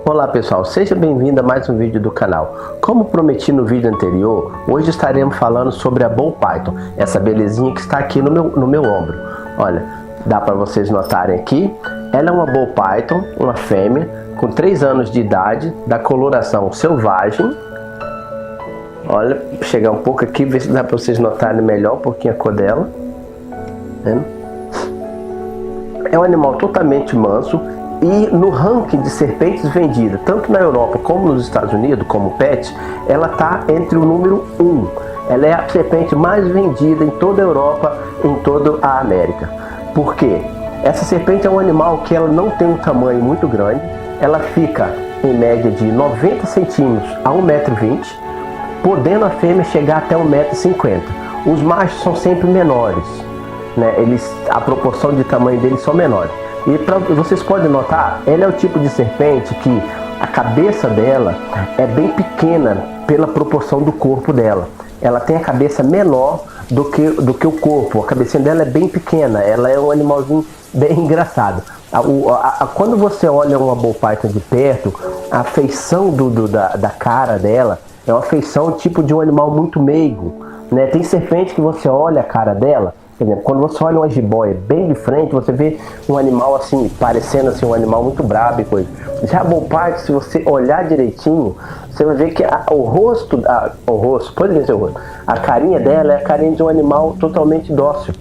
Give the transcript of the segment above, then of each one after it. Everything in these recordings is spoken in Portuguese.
Olá pessoal, seja bem-vindo a mais um vídeo do canal. Como prometi no vídeo anterior, hoje estaremos falando sobre a Ball Python, essa belezinha que está aqui no meu ombro. Olha, dá para vocês notarem aqui, ela é uma Ball Python, uma fêmea, com 3 anos de idade, da coloração selvagem. Olha, vou chegar um pouco aqui, ver se dá para vocês notarem melhor um pouquinho a cor dela. É um animal totalmente manso. E no ranking de serpentes vendidas, tanto na Europa como nos Estados Unidos, como pet, ela está entre o número 1. Ela é a serpente mais vendida em toda a Europa, em toda a América. Por quê? Essa serpente é um animal que ela não tem um tamanho muito grande. Ela fica em média de 90 centímetros a 1,20 m, podendo a fêmea chegar até 1,50 m. Os machos são sempre menores, né? A proporção de tamanho deles são menores. E vocês podem notar, ela é o tipo de serpente que a cabeça dela é bem pequena pela proporção do corpo dela. Ela tem a cabeça menor do que o corpo, a cabecinha dela é bem pequena, ela é um animalzinho bem engraçado. Quando você olha uma Ball Python de perto, a feição da cara dela é uma feição tipo de um animal muito meigo, né? Tem serpente que você olha a cara dela, por exemplo, quando você olha uma jiboia bem de frente, você vê um animal assim, parecendo assim, um animal muito brabo e coisa. Já a Ball Python, se você olhar direitinho, você vai ver que o rosto, pode ver seu rosto, a carinha dela é a carinha de um animal totalmente dócil.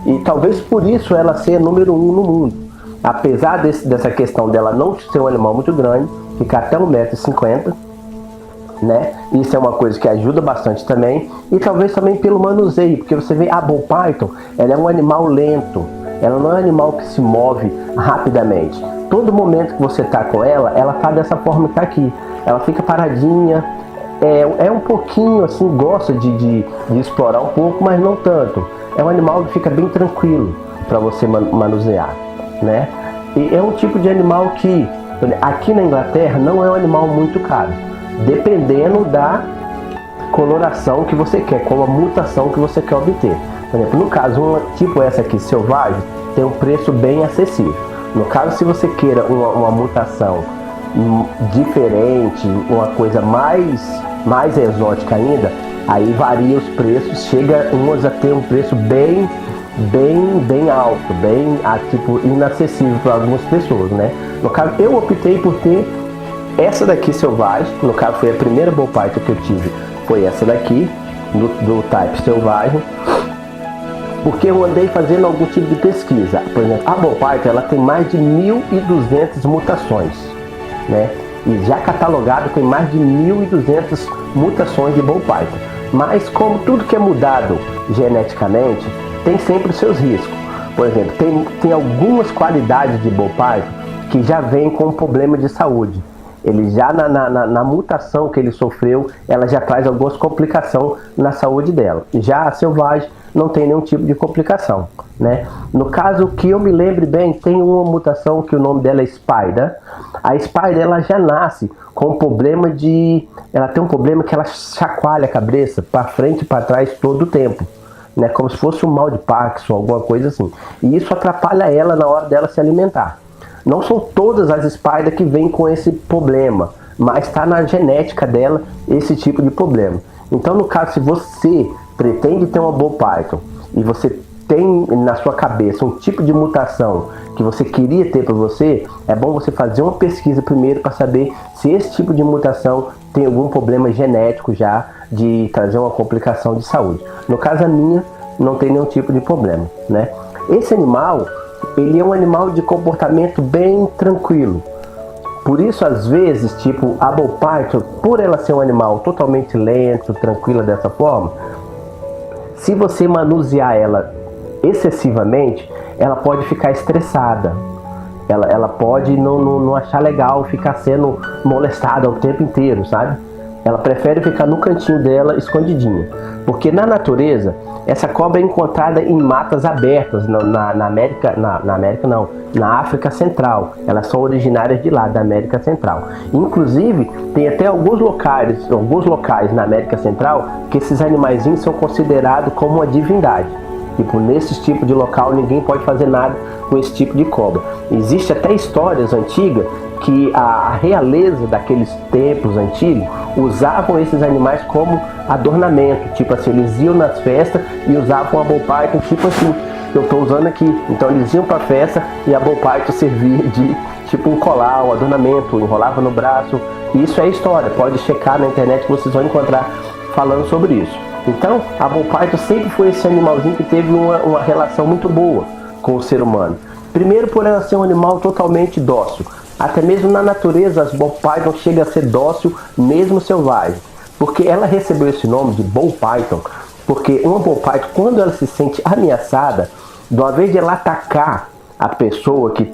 E talvez por isso ela seja número 1 no mundo. Apesar dessa questão dela não ser um animal muito grande, ficar até 1,50 m, né? Isso é uma coisa que ajuda bastante também, e talvez também pelo manuseio, porque você vê a Ball Python, ela é um animal lento, ela não é um animal que se move rapidamente. Todo momento que você está com ela está dessa forma que está aqui, ela fica paradinha, é um pouquinho assim, gosta de explorar um pouco, mas não tanto. É um animal que fica bem tranquilo para você manusear, né? E é um tipo de animal que aqui na Inglaterra não é um animal muito caro, dependendo da coloração que você quer, com a mutação que você quer obter. Por exemplo, no caso, tipo essa aqui, selvagem, tem um preço bem acessível. No caso, se você queira uma mutação diferente, uma coisa mais exótica ainda, aí varia os preços, chega umas a ter um preço bem alto, tipo inacessível para algumas pessoas, né? No caso, eu optei por ter essa daqui selvagem, no caso foi a primeira Ball Python que eu tive, foi essa daqui, do type selvagem, porque eu andei fazendo algum tipo de pesquisa. Por exemplo, a Ball Python ela tem mais de 1.200 mutações, né? E já catalogado tem mais de 1.200 mutações de Ball Python. Mas como tudo que é mudado geneticamente, tem sempre os seus riscos. Por exemplo, tem algumas qualidades de Ball Python que já vêm com um problema de saúde. Ele já na mutação que ele sofreu, ela já traz algumas complicações na saúde dela. Já a selvagem não tem nenhum tipo de complicação, né? No caso que eu me lembre bem, tem uma mutação que o nome dela é Spider. A Spider ela já nasce com um problema ela tem um problema que ela chacoalha a cabeça para frente e para trás todo o tempo, né? Como se fosse um mal de Parkinson, alguma coisa assim. E isso atrapalha ela na hora dela se alimentar. Não são todas as Spider que vêm com esse problema, mas está na genética dela esse tipo de problema. Então, no caso, se você pretende ter uma Ball Python e você tem na sua cabeça um tipo de mutação que você queria ter para você, é bom você fazer uma pesquisa primeiro para saber se esse tipo de mutação tem algum problema genético já de trazer uma complicação de saúde. No caso, a minha não tem nenhum tipo de problema, né? Esse animal, ele é um animal de comportamento bem tranquilo. Por isso, às vezes, tipo, a Ball Python, por ela ser um animal totalmente lento, tranquila dessa forma, se você manusear ela excessivamente, ela pode ficar estressada. Ela pode não achar legal ficar sendo molestada o tempo inteiro, sabe? Ela prefere ficar no cantinho dela, escondidinha. Porque na natureza, essa cobra é encontrada em matas abertas, na África Central. Elas são originárias de lá, da América Central. Inclusive, tem até alguns locais na América Central que esses animaizinhos são considerados como uma divindade. Tipo, nesse tipo de local ninguém pode fazer nada com esse tipo de cobra. Existe até histórias antigas que a realeza daqueles tempos antigos usavam esses animais como adornamento. Tipo assim, eles iam nas festas e usavam a bull python, tipo assim, eu estou usando aqui. Então eles iam para a festa e a bull python servia de tipo um colar, um adornamento, enrolava no braço. Isso é história, pode checar na internet que vocês vão encontrar falando sobre isso. Então, a bull python sempre foi esse animalzinho que teve uma relação muito boa com o ser humano. Primeiro, por ela ser um animal totalmente dócil. Até mesmo na natureza, as bull python chegam a ser dócil, mesmo selvagem. Porque ela recebeu esse nome de bull python, porque uma bull python, quando ela se sente ameaçada, de uma vez de ela atacar a pessoa que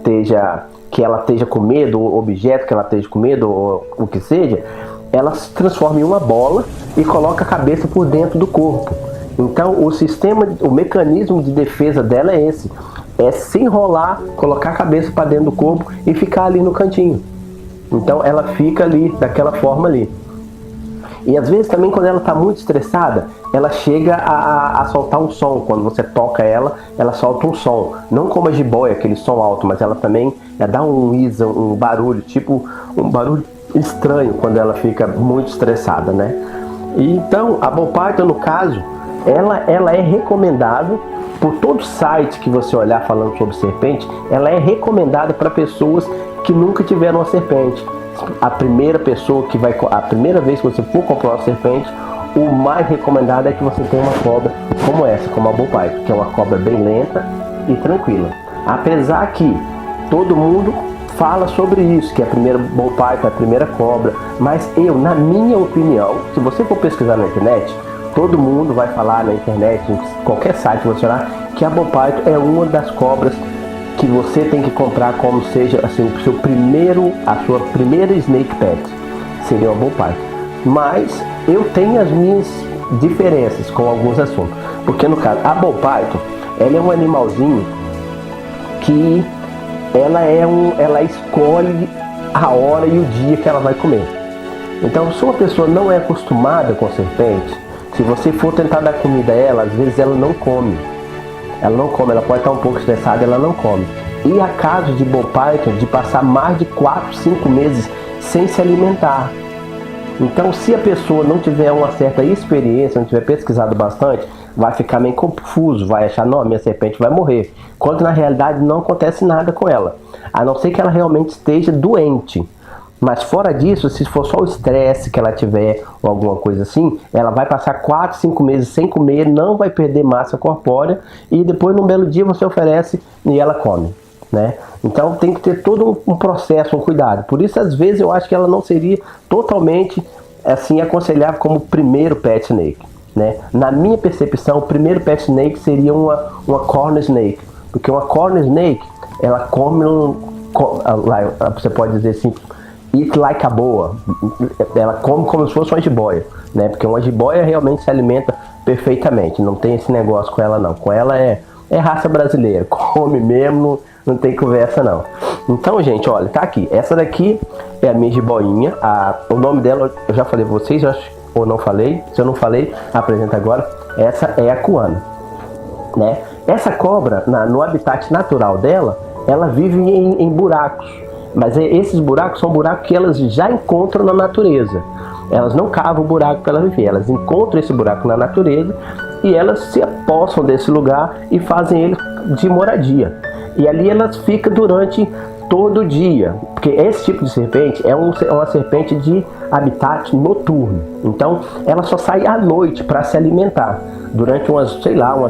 ela esteja com medo, o objeto que ela esteja com medo, ou o que seja, ela se transforma em uma bola e coloca a cabeça por dentro do corpo. Então o mecanismo de defesa dela é esse. É se enrolar, colocar a cabeça para dentro do corpo e ficar ali no cantinho. Então ela fica ali, daquela forma ali. E às vezes também quando ela está muito estressada, ela chega a soltar um som. Quando você toca ela solta um som. Não como a jiboia, aquele som alto, mas ela também dá um barulho, tipo um barulho estranho quando ela fica muito estressada, né? E então a bull python, no caso, ela é recomendável por todo site que você olhar falando sobre serpente. Ela é recomendada para pessoas que nunca tiveram uma serpente. A primeira vez que você for comprar uma serpente, o mais recomendado é que você tenha uma cobra como essa, como a bull python, que é uma cobra bem lenta e tranquila. Apesar que todo mundo fala sobre isso, que a primeira bull python é a primeira cobra, mas na minha opinião, se você for pesquisar na internet, todo mundo vai falar na internet, em qualquer site que você olhar, que a bull python é uma das cobras que você tem que comprar como seja assim, a sua primeira snake pet, seria uma bull python. Mas eu tenho as minhas diferenças com alguns assuntos, porque no caso, a bull python, ela é um animalzinho que ela escolhe a hora e o dia que ela vai comer. Então, se uma pessoa não é acostumada com serpente, se você for tentar dar comida a ela, às vezes ela não come. Ela pode estar um pouco estressada, ela não come. E há casos de bull python de passar mais de 4, 5 meses sem se alimentar. Então, se a pessoa não tiver uma certa experiência, não tiver pesquisado bastante, vai ficar meio confuso, vai achar, não, a minha serpente vai morrer. Quando na realidade não acontece nada com ela, a não ser que ela realmente esteja doente. Mas fora disso, se for só o estresse que ela tiver ou alguma coisa assim, ela vai passar 4, 5 meses sem comer, não vai perder massa corpórea e depois num belo dia você oferece e ela come, né? Então tem que ter todo um processo, um cuidado. Por isso às vezes eu acho que ela não seria totalmente assim aconselhável como primeiro pet snake, né? Na minha percepção, o primeiro pet snake seria uma corn snake, porque uma corn snake, ela come você pode dizer assim, eat like a boa, ela come como se fosse uma jiboia, né? Porque uma jiboia realmente se alimenta perfeitamente, não tem esse negócio com ela não. Com ela é raça brasileira, come mesmo, não tem conversa não. Então, gente, olha, tá aqui, essa daqui é a minha jiboinha, o nome dela eu já falei pra vocês, ou não falei, se eu não falei, apresento agora. Essa é a Kuana, né? Essa cobra, no habitat natural dela, ela vive em buracos. Mas esses buracos são buracos que elas já encontram na natureza. Elas não cavam o buraco para ela viver. Elas encontram esse buraco na natureza e elas se apossam desse lugar e fazem ele de moradia. E ali elas ficam durante todo o dia. Porque esse tipo de serpente é uma serpente de habitat noturno. Então ela só sai à noite para se alimentar. Durante umas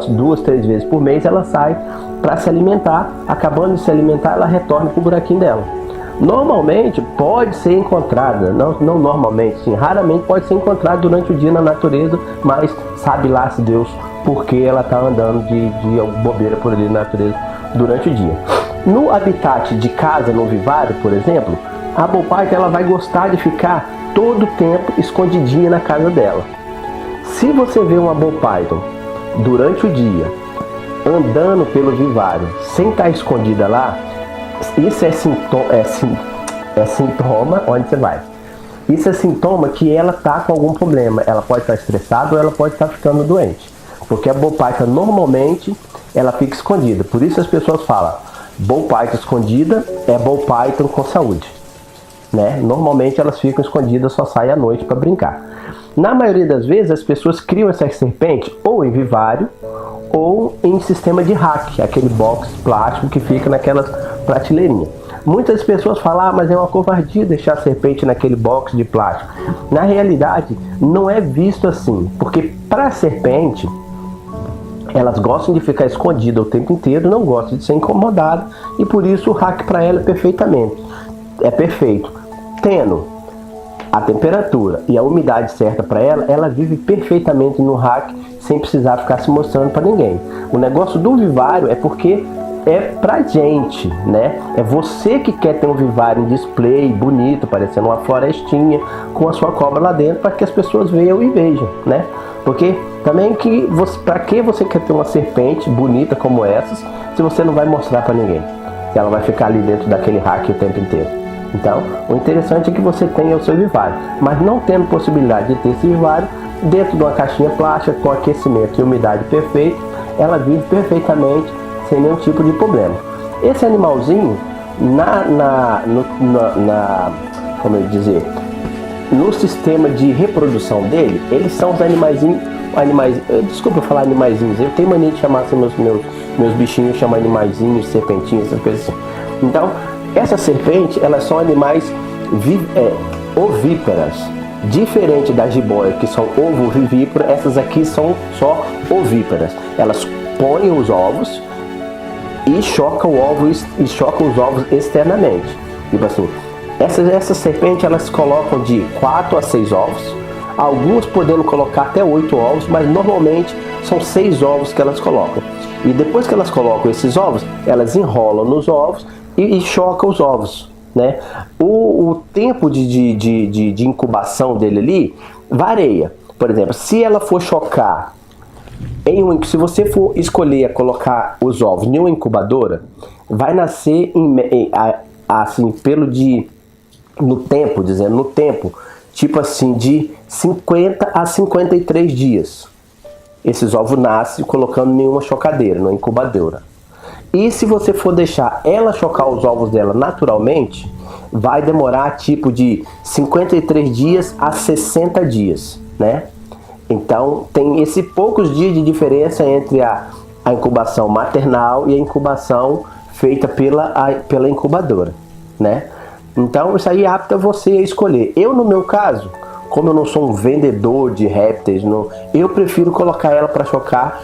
2, 3 vezes por mês ela sai para se alimentar. Acabando de se alimentar, ela retorna para o buraquinho dela. Normalmente pode ser encontrada, não normalmente, sim, raramente pode ser encontrada durante o dia na natureza, mas sabe lá se Deus porque ela está andando de bobeira por ali na natureza durante o dia. No habitat de casa, no vivário, por exemplo, a bull python ela vai gostar de ficar todo o tempo escondidinha na casa dela. Se você vê uma bull python durante o dia andando pelo vivário sem estar escondida lá, isso é sintoma, onde você vai? Isso é sintoma que ela está com algum problema. Ela pode estar estressada ou ela pode estar ficando doente. porque a ball python normalmente ela fica escondida. Por isso as pessoas falam, ball python escondida é ball python com saúde, né? Normalmente elas ficam escondidas, só saem à noite para brincar. Na maioria das vezes as pessoas criam essa serpente ou em vivário ou em sistema de hack, aquele box plástico que fica naquelas prateleirinhas. Muitas pessoas falam, mas é uma covardia deixar a serpente naquele box de plástico. Na realidade, não é visto assim, porque para a serpente, elas gostam de ficar escondidas o tempo inteiro, não gostam de ser incomodadas, e por isso o hack para ela é perfeito. Tendo a temperatura e a umidade certa para ela, ela vive perfeitamente no hack, sem precisar ficar se mostrando para ninguém. O negócio do vivário é porque é pra gente, né? É você que quer ter um vivário em display bonito, parecendo uma florestinha, com a sua cobra lá dentro, para que as pessoas vejam e vejam, né? Porque também para que você quer ter uma serpente bonita como essas, se você não vai mostrar para ninguém? Ela vai ficar ali dentro daquele rack o tempo inteiro. Então, o interessante é que você tenha o seu vivário, mas não tendo possibilidade de ter esse vivário, dentro de uma caixinha plástica, com aquecimento e umidade perfeito, ela vive perfeitamente, sem nenhum tipo de problema. Esse animalzinho, como eu dizer, no sistema de reprodução dele, eles são os animais, desculpa eu falar animaizinhos, eu tenho mania de chamar assim, meus bichinhos, chamar animaizinhos, serpentinhos, essas coisas assim. Então, essas serpentes, elas são animais ovíparas, diferente das jiboias, que são ovovivíparas, essas aqui são só ovíparas. Elas põem os ovos e chocam os ovos externamente. Tipo assim, essas serpentes, elas colocam de 4 a 6 ovos, algumas podendo colocar até 8 ovos, mas normalmente são 6 ovos que elas colocam. E depois que elas colocam esses ovos, elas enrolam nos ovos e chocam os ovos, né? O tempo de incubação dele ali varia. Por exemplo, se ela for chocar se você for escolher colocar os ovos em uma incubadora, vai nascer assim, no tempo, tipo assim, de 50 a 53 dias. Esses ovos nascem colocando em uma chocadeira, numa incubadora. E se você for deixar ela chocar os ovos dela naturalmente, vai demorar tipo de 53 dias a 60 dias, né? Então, tem esses poucos dias de diferença entre a incubação maternal e a incubação feita pela incubadora, né? Então, isso aí é apto a você escolher. Eu, no meu caso, como eu não sou um vendedor de répteis, eu prefiro colocar ela para chocar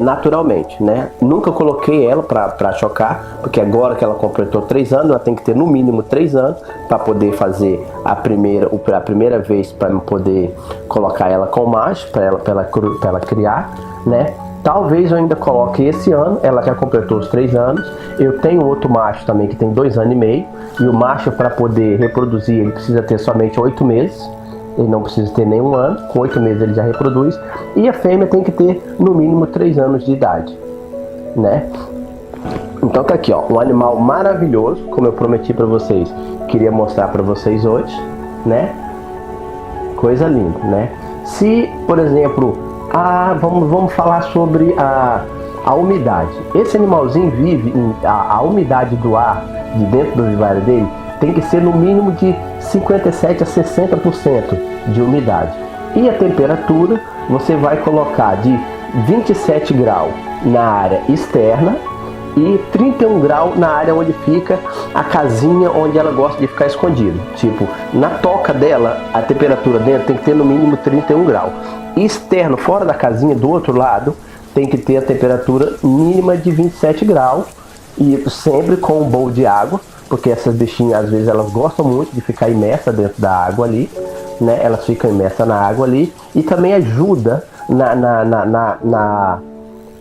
naturalmente, né? Nunca coloquei ela para chocar, porque agora que ela completou 3 anos, ela tem que ter no mínimo 3 anos para poder fazer a primeira vez, para poder colocar ela com macho, para ela criar, né? Talvez eu ainda coloque esse ano, ela já completou os 3 anos. Eu tenho outro macho também que tem 2 anos e meio, e o macho, para poder reproduzir, ele precisa ter somente 8 meses. Ele não precisa ter nenhum ano, com 8 meses ele já reproduz. E a fêmea tem que ter no mínimo 3 anos de idade, né? Então tá aqui, ó, um animal maravilhoso, como eu prometi para vocês, queria mostrar para vocês hoje, né? Coisa linda, né? Se, por exemplo, vamos falar sobre a umidade. Esse animalzinho vive a umidade do ar de dentro do vivário dele tem que ser no mínimo de 57 a 60% de umidade. E a temperatura você vai colocar de 27 graus na área externa e 31 graus na área onde fica a casinha onde ela gosta de ficar escondida. Tipo, na toca dela, a temperatura dentro tem que ter no mínimo 31 graus. E externo, fora da casinha, do outro lado, tem que ter a temperatura mínima de 27 graus. E sempre com um bowl de água, porque essas bichinhas, às vezes, elas gostam muito de ficar imersas dentro da água ali, né? Elas ficam imersas na água ali, e também ajuda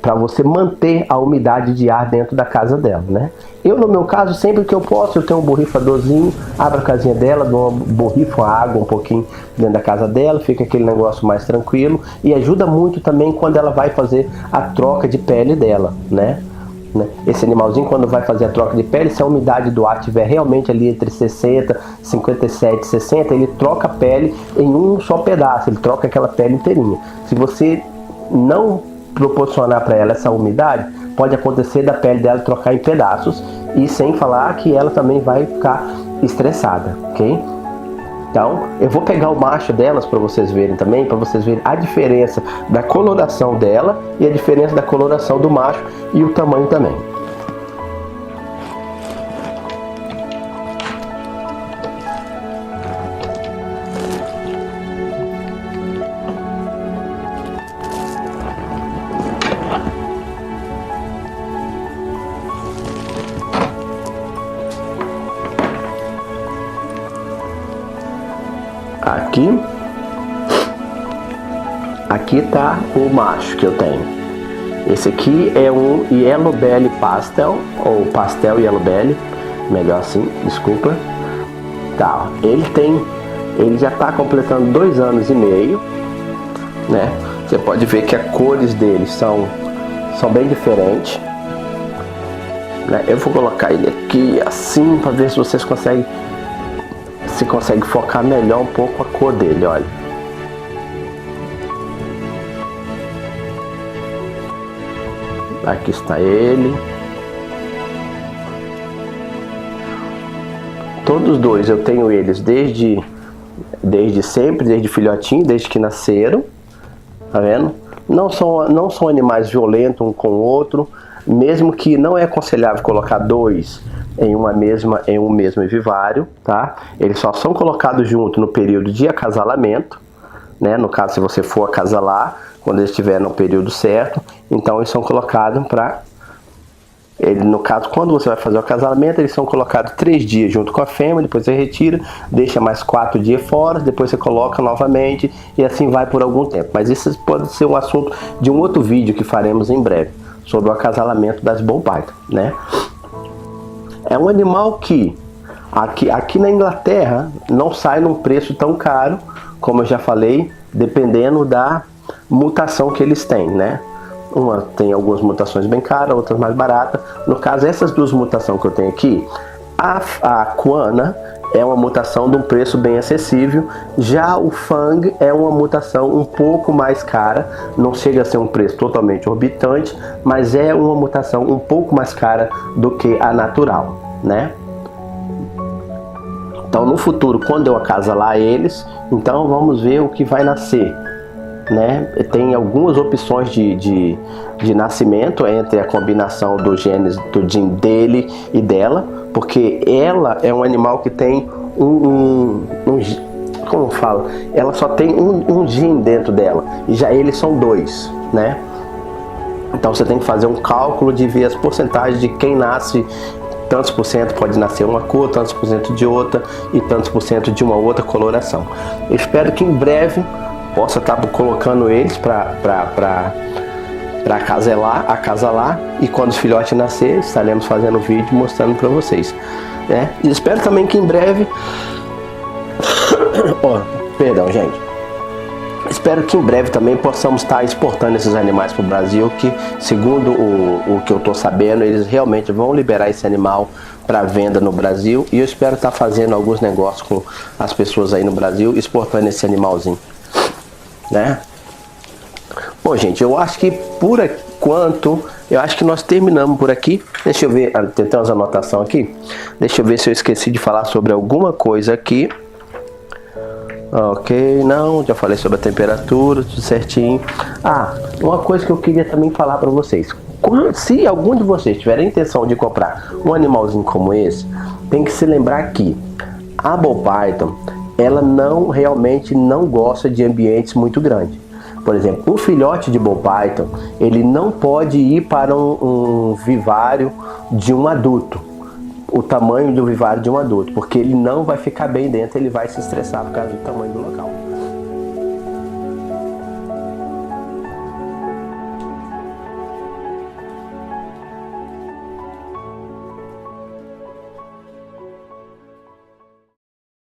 para você manter a umidade de ar dentro da casa dela, né? Eu, no meu caso, sempre que eu posso, eu tenho um borrifadorzinho, abro a casinha dela, borrifo a água um pouquinho dentro da casa dela, fica aquele negócio mais tranquilo, e ajuda muito também quando ela vai fazer a troca de pele dela, né? Esse animalzinho, quando vai fazer a troca de pele, se a umidade do ar estiver realmente ali entre 60, 57, 60, ele troca a pele em um só pedaço, ele troca aquela pele inteirinha. Se você não proporcionar para ela essa umidade, pode acontecer da pele dela trocar em pedaços, e sem falar que ela também vai ficar estressada, ok? Então, eu vou pegar o macho delas para vocês verem também, para vocês verem a diferença da coloração dela e a diferença da coloração do macho e o tamanho também. Aqui tá o macho que eu tenho. Esse aqui é um Yellow Belly Pastel, ou Pastel Yellow Belly, melhor assim, desculpa. Tá, ele já tá completando 2 anos e meio, né? Você pode ver que as cores dele são bem diferentes, né? Eu vou colocar ele aqui assim para ver se vocês conseguem focar melhor um pouco a cor dele, olha. Aqui está ele. Todos dois eu tenho eles desde sempre, desde filhotinho, desde que nasceram. Tá vendo? Não são animais violentos um com o outro, mesmo que não é aconselhável colocar 2 em um mesmo vivário, tá? Eles só são colocados junto no período de acasalamento, né? No caso, se você for acasalar, quando eles estiverem no período certo, então eles são colocados no caso, quando você vai fazer o acasalamento, eles são colocados 3 dias junto com a fêmea, depois você retira, deixa mais 4 dias fora, depois você coloca novamente e assim vai por algum tempo. Mas isso pode ser um assunto de um outro vídeo que faremos em breve, sobre o acasalamento das Ball Python, né? É um animal que aqui na Inglaterra não sai num preço tão caro, como eu já falei, dependendo da mutação que eles têm, né? Uma tem algumas mutações bem caras, outras mais baratas. No caso, essas 2 mutações que eu tenho aqui, a Quana é uma mutação de um preço bem acessível, já o Fang é uma mutação um pouco mais cara, não chega a ser um preço totalmente orbitante, mas é uma mutação um pouco mais cara do que a natural, né? Então no futuro, quando eu acasalar eles, então vamos ver o que vai nascer, né? Tem algumas opções de nascimento entre a combinação do gene dele e dela, porque ela é um animal que tem como fala, ela só tem um gene dentro dela, e já eles são 2, né? Então você tem que fazer um cálculo de ver as porcentagens de quem nasce. Tantos por cento pode nascer uma cor, tantos por cento de outra e tantos por cento de uma outra coloração. Eu espero que em breve possa estar colocando eles para acasalar, e quando os filhotes nascer, estaremos fazendo vídeo mostrando para vocês, né? E espero também que em breve perdão, gente. Espero que em breve também possamos estar exportando esses animais para o Brasil, que segundo o que eu estou sabendo, eles realmente vão liberar esse animal para venda no Brasil, e eu espero estar fazendo alguns negócios com as pessoas aí no Brasil, exportando esse animalzinho, né? Bom, gente, eu acho que por enquanto, eu acho que nós terminamos por aqui. Deixa eu ver, tem umas anotações aqui. Deixa eu ver se eu esqueci de falar sobre alguma coisa aqui. Ok, não, já falei sobre a temperatura, tudo certinho. Uma coisa que eu queria também falar para vocês. Se algum de vocês tiver a intenção de comprar um animalzinho como esse, tem que se lembrar que a Ball Python, ela realmente não gosta de ambientes muito grandes. Por exemplo, um filhote de Ball Python, ele não pode ir para um vivário de um adulto, o tamanho do vivário de um adulto, porque ele não vai ficar bem dentro, ele vai se estressar por causa do tamanho do local.